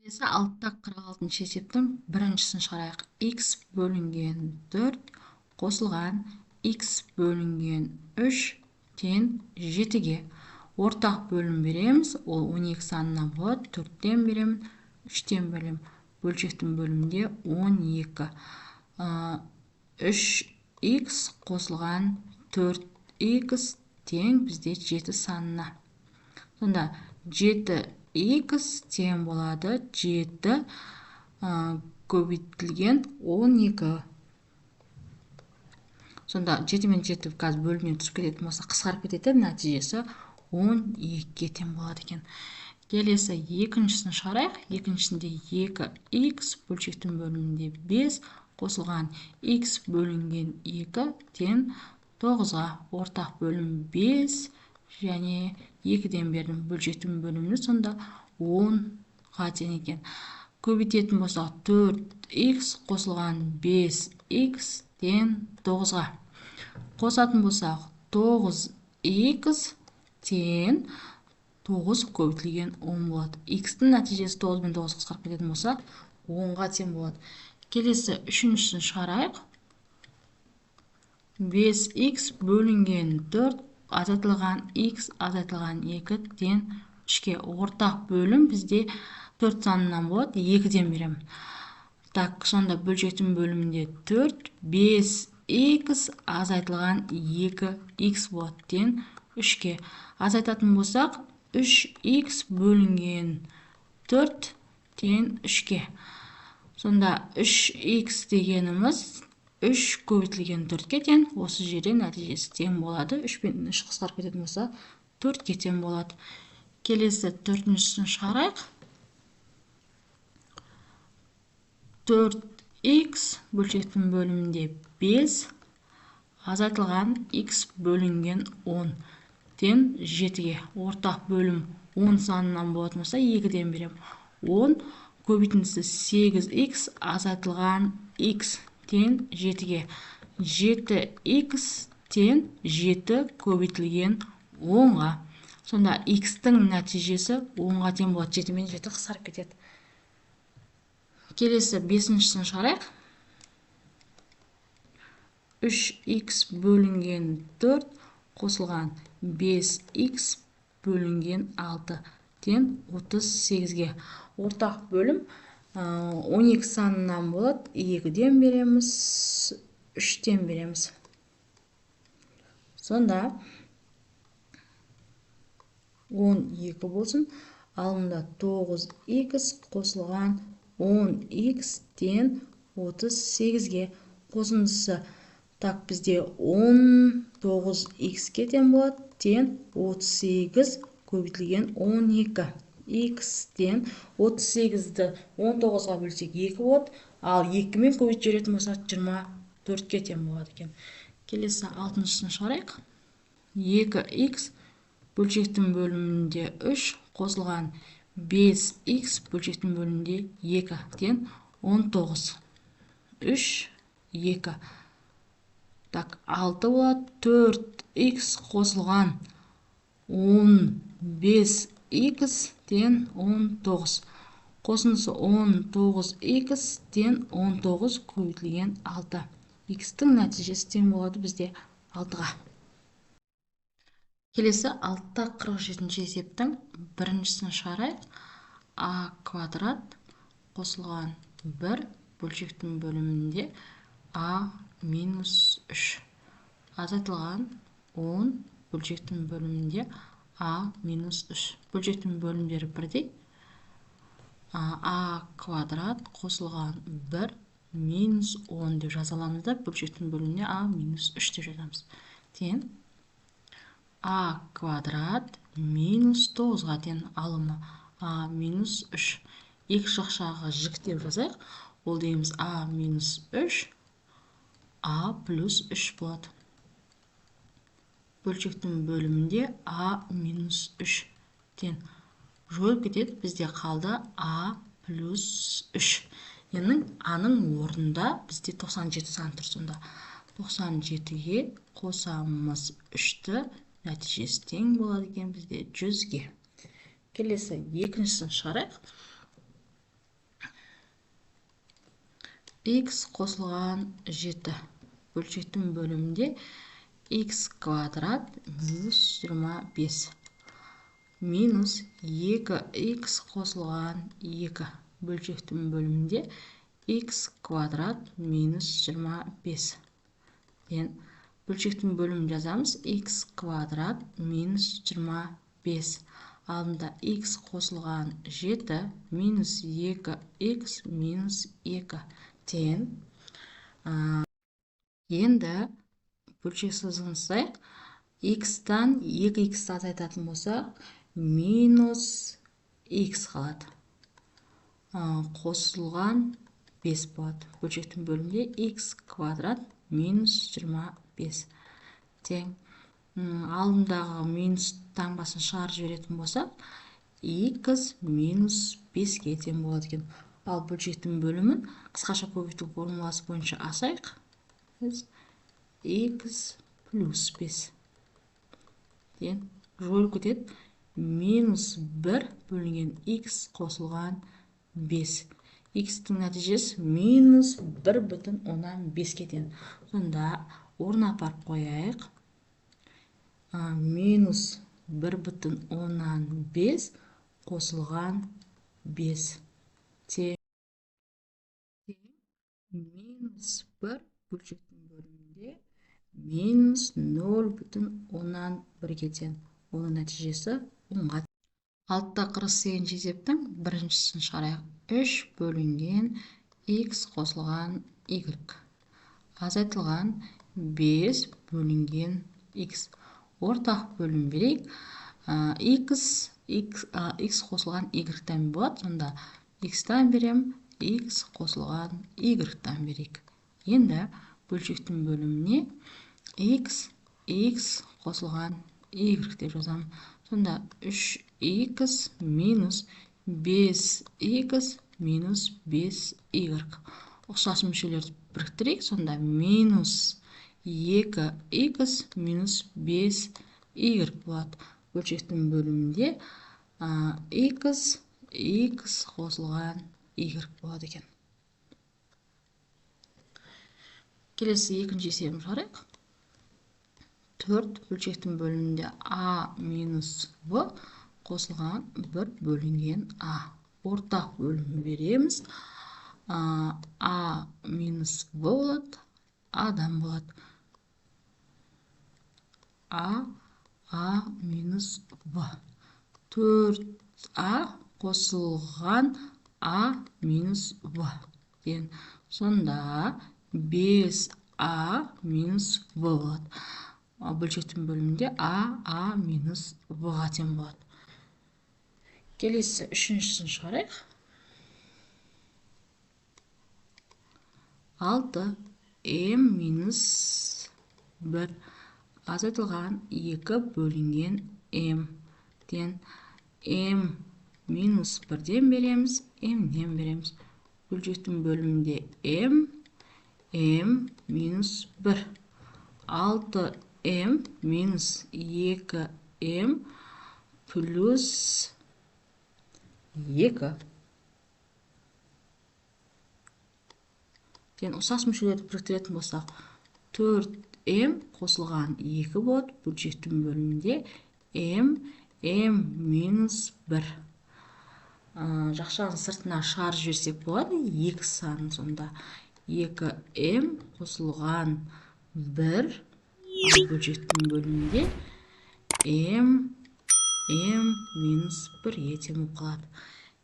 Келесі 46 есептің біріншісін шығарайық. X бөлінген 4 қосылған X бөлінген 3 тең 7-ге. Ортақ бөлім береміз. Ол 12 санынан болады. 4-тен беремін, 3-тен бөлем. Бөлшектің бөлімінде 12. 3x қосылған 4x тең бізде 7 санына. Сонда 7x тең болады 7 көбейтілген 12. Сонда 7 мен 7 қазір бөлімнен түсіп кететін болса қысқарып кетеді, нәтижесі 12-ге тең болады екен. Келесі екіншісін шығарайық. Екіншісінде 2x бөлшектің бөлімінде 5 қосылған x бөлінген 2 тең 9-ға. Ортақ бөлім 5 және 2-ден бердім. Бөлшектің бөлімі сонда 10-ға тең екен. Көбейтетін болсақ 4x қосылған 5x тең 9-ға. Қосатын болсақ 9x тең 9 көбейтілген 10 болады. X-тің нәтижесі 9 мен 9 қысқарып кететін болса 10-ға тең болады. Келесі үшіншісін шығарайық. 5x бөлінген 4 азайтылған x азайтылған 2 тең 3-ке. Ортақ бөлім бізде 4 санынан болады, 2-ден беремін. Так, сонда бөлшектің бөлімінде 4, 5x азайтылған 2x болады тең 3-ке. Азайтатын болсақ 3x бөлінген 4 тең 3-ке. Сонда 3x дегеніміз 3 көбейтілген 4-ке тең. Осы жерде нәтижесі тең болады. 3 пен 3 қысқарып кететін болса 4-ке тең болады. Келесі төртіншісін шығарайық. 4x бөлшектің бөлімінде 5 азайтылған x бөлінген 10 тең 7-ге. Ортақ бөлім 10 санынан болатын болса 2-ден берем. 10 көбейтіндісі 8x азайтылған x тең 7-ге. 7x тең 7 көбейтілген 10-ға. Сонда x-тің нәтижесі 10-ға тең болады. 7 мен 7 қысқарып кетеді. Келесі бесіншісін шығарайық. 3x бөлінген 4 қосылған 5x бөлінген 6 тең 38-ге. Ортақ бөлім 12 санынан болады. 2-ден береміз, 3-тен береміз. Сонда 12 болсын. Алында 9x қосылған 10x тең 38-ге. Қосындысы так бізде 19x-ке тең болады. Тең 38 көбейтілген 12. X тең 38-ді 19-ға бөлсек 2 болады. Ал 2-мен көбейтіп жіберетін болсақ 24-ке тең болады екен. Келесі алтыншысын шығарайық. 2x бөлшектің бөлімінде 3 қосылған 5x бөлшектің бөлімінде 2 тең 19. 3, 2. Так, 6 болады. 4x қосылған 15x тең 19. Қосындысы 19x тең 19 көбейтілген 6. X-тің нәтижесі тең болады бізде 6-ға. Келесі 47 есептің біріншісін шығарайық. А квадрат қосылған 1 бөлшектің бөлімінде А минус 3. Азайтылған 10 бөлшектің бөлімінде А минус 3. Бөлшектің бөлімдері бірдей. А квадрат қосылған 1 минус 10 деп жазаламыз да, бөлшектің бөліміне А минус 3 деп жазамыз. Тең А квадрат минус 9-ға тең алымы А минус 3. Екі жақшаға жіктеп жазайық. Ол дейміз А минус 3, А плюс 3 болады. Бөлшектің бөлімінде А минус 3 тең жойып кетеді. Бізде қалды А плюс 3. Яғни Аның орнында бізде 97 сан тұр. Сонда 97-ге қосамыз 3-ті. Нәтижесі тең болады екен бізде 100-ге. Келесі екіншісін шығарайық. x қосылған 7 бөлшектің бөлімінде x квадрат минус 25 минус 2x қосылған 2 бөлшектің бөлімінде x квадрат минус 25 ден бөлшектің бөлімін жазамыз. X квадрат минус 25 алдында x қосылған 7 минус 2x минус 2 тен енді бөлшек сызығын сызайық. X-тан 2x азайтатын болсақ, минус x қалады. Қосылған 5 болады. Бөлшектің бөлімінде x квадрат минус 25 тең. Алдындағы минус таңбасын шығарып жіберетін болсақ, x минус 5-ге тең болады екен. Ал бөлшектің бөлімін қысқаша көбейту формуласы бойынша асайық. X плюс 5 тең жойылып кетеді. Минус 1 бөлінген x қосылған 5. X-тің нәтижесі минус 1,5 тең. Сонда орнына апарып қояйық. Минус 1,5 қосылған 5 тең. Минус 1 бөлшектің бөлімінде минус 0,1 тең. Оның нәтижесі 10-ға. Алтта 48 есептің біріншісін шығарайық. 3 бөлінген x қосылған y. Азайтылған 5 бөлінген x. Ортақ бөлім берейік. X қосылған y-тан болады. Сонда x-тан берем, x қосылған y-тан берейік. Енді бөлшектің бөліміне x қосылған y деп жазамын. Сонда 3x минус 5x минус 5y. Ұқсас мүшелерді біріктірейік. Сонда минус 2x минус 5y болады. Бөлшектің бөлімінде x қосылған y болады екен. Келесі екінші есебін шығарайық. 4 бөлшектің бөлімінде a минус v қосылған 1 бөлінген a. Ортақ бөлім береміз. a минус v болады. a-дан болады. a минус v. 4a қосылған a минус v. Сонда 5a минус v болады. Бөлшектің бөлімінде a минус v-ға тең болады. Келесі үшіншісін шығарайық. 6m минус 1 азайтылған 2 бөлінген m тен m минус 1-ден береміз, m-ден береміз. Бөлшектің бөлімінде m минус 1. 6m минус 2m плюс 2. Ұсас мүшелерді біріктіретін болсақ, 4m қосылған 2 болады. Бөлшектің бөлімінде m минус 1. Жақшаның сыртына шығарып жіберсек болады. 2 санын сонда 2m қосылған 1. Бөлшектің бөлімінде m минус 1-ге тең болып қалады.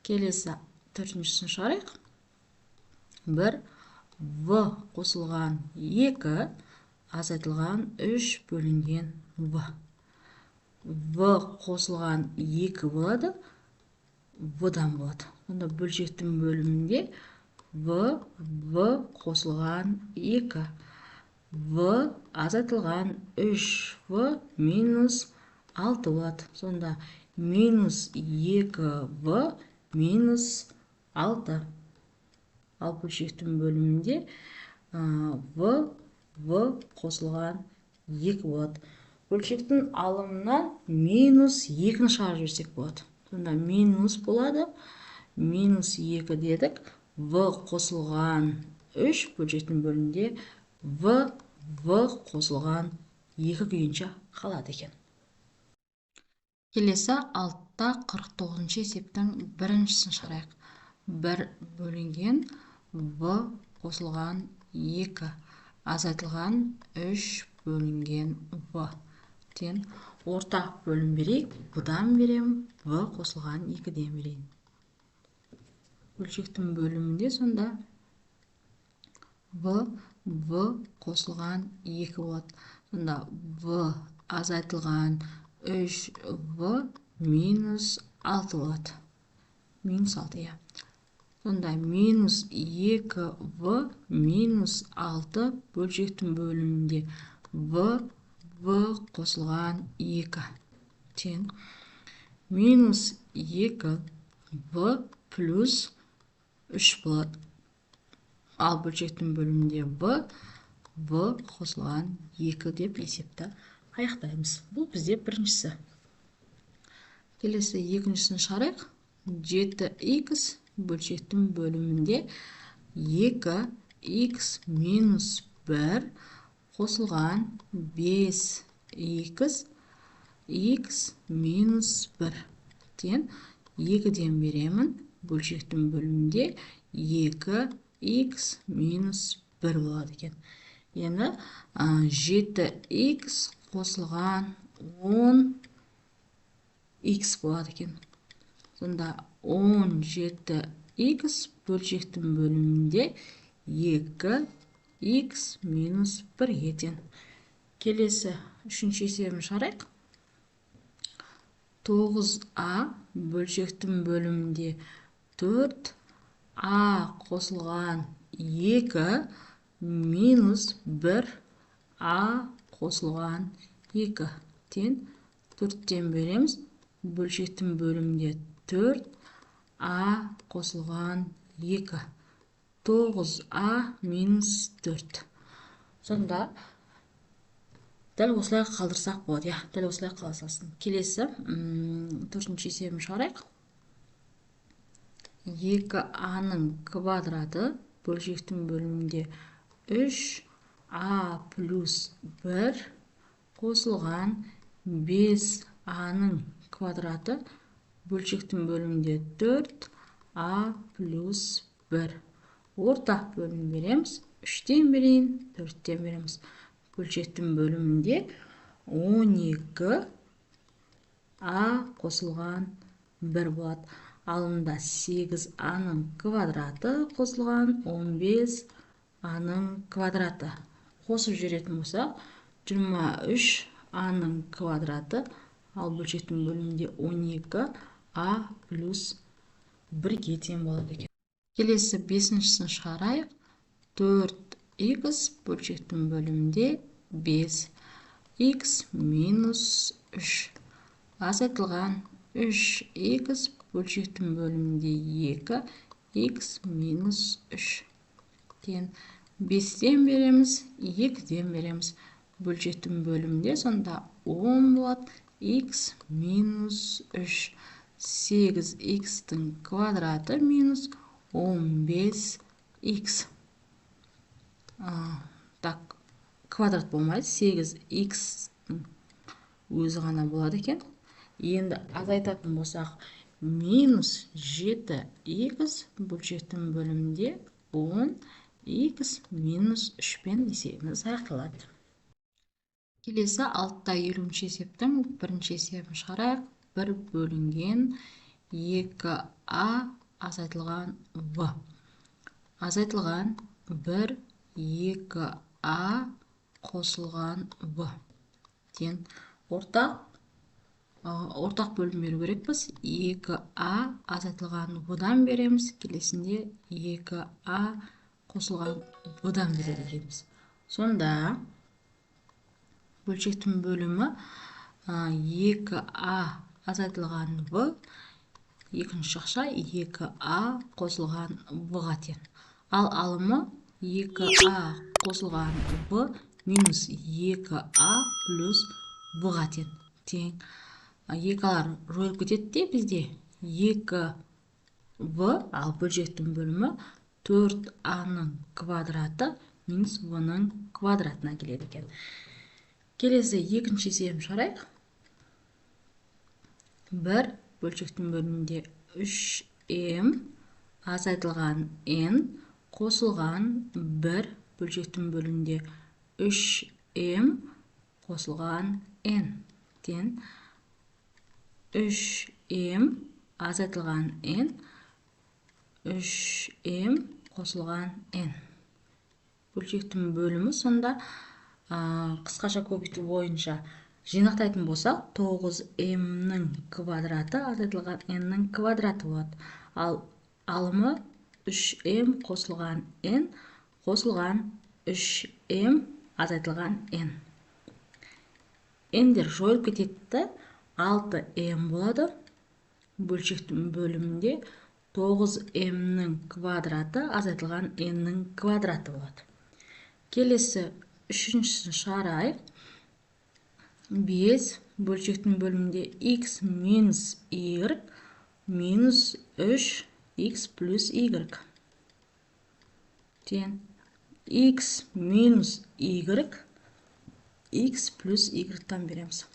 Келесі төртіншісін шығарайық. 1 v қосылған 2 азайтылған 3 бөлінген v. v қосылған 2 болады. v-дан болады. Онда бөлшектің бөлімінде v қосылған 2. v азайтылған 3v минус 6 болады. Сонда минус 2v минус 6. Ал бөлшектің бөлімінде v қосылған 2 болады. Бөлшектің алымынан минус 2-ні шығарып жіберсек болады. Сонда минус болады. Минус 2 дедік. v қосылған 3 бөлшектің бөлімінде v қосылған 2 күйінше қалады екен. Келесі 6-та 49-шы есептің біріншісін шығарайық. 1 бөлінген v қосылған 2 азайтылған 3 бөлінген v. Тен ортақ бөлім берейік. Бұдан берем v қосылған 2-ден берейін. Бөлшектің бөлімінде сонда v қосылған 2 болады. Сонда v азайтылған 3v минус 6 болады. Минус 6, я. Сонда минус 2v минус 6 бөлшектің бөлімінде v қосылған 2. Тен минус 2v плюс 3 болады. Ал бөлшектің бөлімінде v қосылған 2 деп есепті аяқтаймыз. Бұл бізде біріншісі. Келесі екіншісін шығарайық. 7x бөлшектің бөлімінде 2x минус 1 қосылған 5x минус 1. Тен 2-ден беремін. Бөлшектің бөлімінде 2x минус 1 болады екен. Енді 7x қосылған 10x болады екен. Сонда 17x бөлшектің бөлімінде 2x минус 1 етін. Келесі үшінші есебін шығарайық. 9a бөлшектің бөлімінде 4a қосылған 2 минус 1a қосылған 2. Тен 4-тен береміз. Бөлшектің бөлімінде 4a қосылған 2. 9a минус 4. Сонда дәл осылай қалдырсақ болады. Я, дәл осылай қаласасын. Келесі 4-ші есебін шығарайық. 2a-ның квадраты бөлшектің бөлімінде 3a плюс 1 қосылған 5a-ның квадраты бөлшектің бөлімінде 4a плюс 1. Ортақ бөлім береміз. 3-тен берейін, 4-тен береміз. Бөлшектің бөлімінде 12a қосылған 1 болады. Алында 8a-ның квадраты қосылған 15a-ның квадраты. Қосып жүретін болсақ, 23a-ның квадраты, ал бөлшектің бөлімінде 12a плюс 1-ге тең болады екен. Келесі 5-шісін шығарайық. 4x бөлшектің бөлімінде 5x минус 3. Азайтылған 3x бөлшектің бөлімінде 2x минус 3. Тен 5-тен береміз, 2-ден береміз. Бөлшектің бөлімінде сонда 10 болады. X минус 3. 8x-тің квадраты минус 15x. Так, квадрат болмайды. 8x-тің өзі ғана болады екен. Енді азайтатын болсақ, минус 7x бөлшектің бөлімінде 10x минус 3-пен есебіміз аяқталады. Келесі 6-та 50-ші есептің бірінші есебін шығарайық. 1 бөлінген 2a азайтылған v. Азайтылған 1 2a қосылған v. Тен ортақ бөлім беру керекпіз. 2a азайтылған v-дан береміз. Келесінде 2a қосылған v-дан береді екенбіз. Сонда бөлшектің бөлімі 2a азайтылған v, екінші жақша 2a қосылған v-ға тең. Ал алымы 2a қосылған v минус 2a плюс v-ға тең. Тең. 2-лар жойылып кетеді де бізде 2v, ал бөлшектің бөлімі 4а-ның квадраты минус в-ның квадратына келеді екен. Келесі екінші есебін шығарайық. 1 бөлшектің бөлімінде 3m азайтылған n қосылған 1 бөлшектің бөлімінде 3m қосылған n тен 3m азайтылған n 3m қосылған n. Бөлшектің бөлімі сонда қысқаша көбейту бойынша жинақтайтын болсақ 9m-ның квадраты азайтылған n-ның квадраты болады. Ал алымы 3m қосылған n қосылған 3m азайтылған n. N-дер жойылып кетеді, 6m болады. Бөлшектің бөлімінде 9m-ның квадраты азайтылған n-ның квадраты болады. Келесі үшіншісін шығарайық. 5 бөлшектің бөлімінде x минус y минус 3x плюс y тен x минус y x плюс y-тан береміз.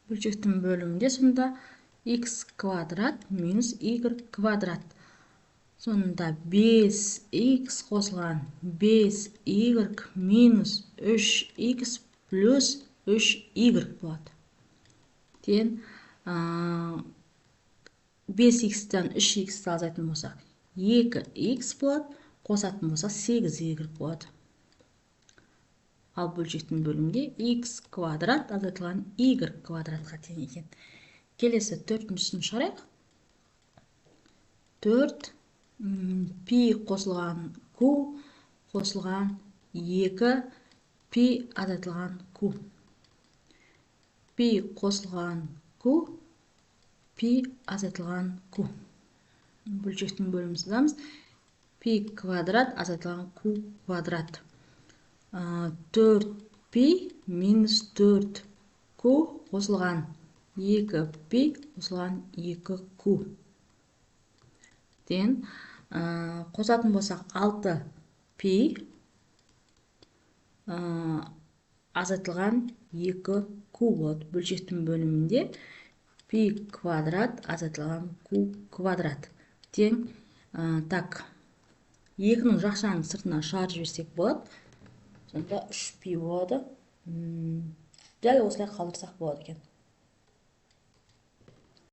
Бөлшектің бөлімінде сонда x квадрат минус y квадрат. Сонда 5x қосылған 5y минус 3x плюс 3y болады. Тен 5x-тен 3x-ті азайтын болсақ 2x болады, қосатын болсақ 8y болады. Ал бөлшектің бөлімінде x квадрат азайтылған y квадратқа тең екен. Келесі төртіншісін шығарайық. 4 пи қосылған q қосылған 2 пи азайтылған q. Пи қосылған q пи азайтылған q. Бөлшектің бөлімін сызамыз. Пи квадрат азайтылған q квадрат. 4 пи минус 4 q қосылған 2 пи қосылған 2 q. Тен қосатын болсақ 6 пи азайтылған 2 q болады. Бөлшектің бөлімінде пи квадрат азайтылған q квадрат. Тең так 2-ның жақшаның сыртына шығарып жіберсек болады. Сонда 3 пи болады. Дәл осылай қалдырсақ болады екен.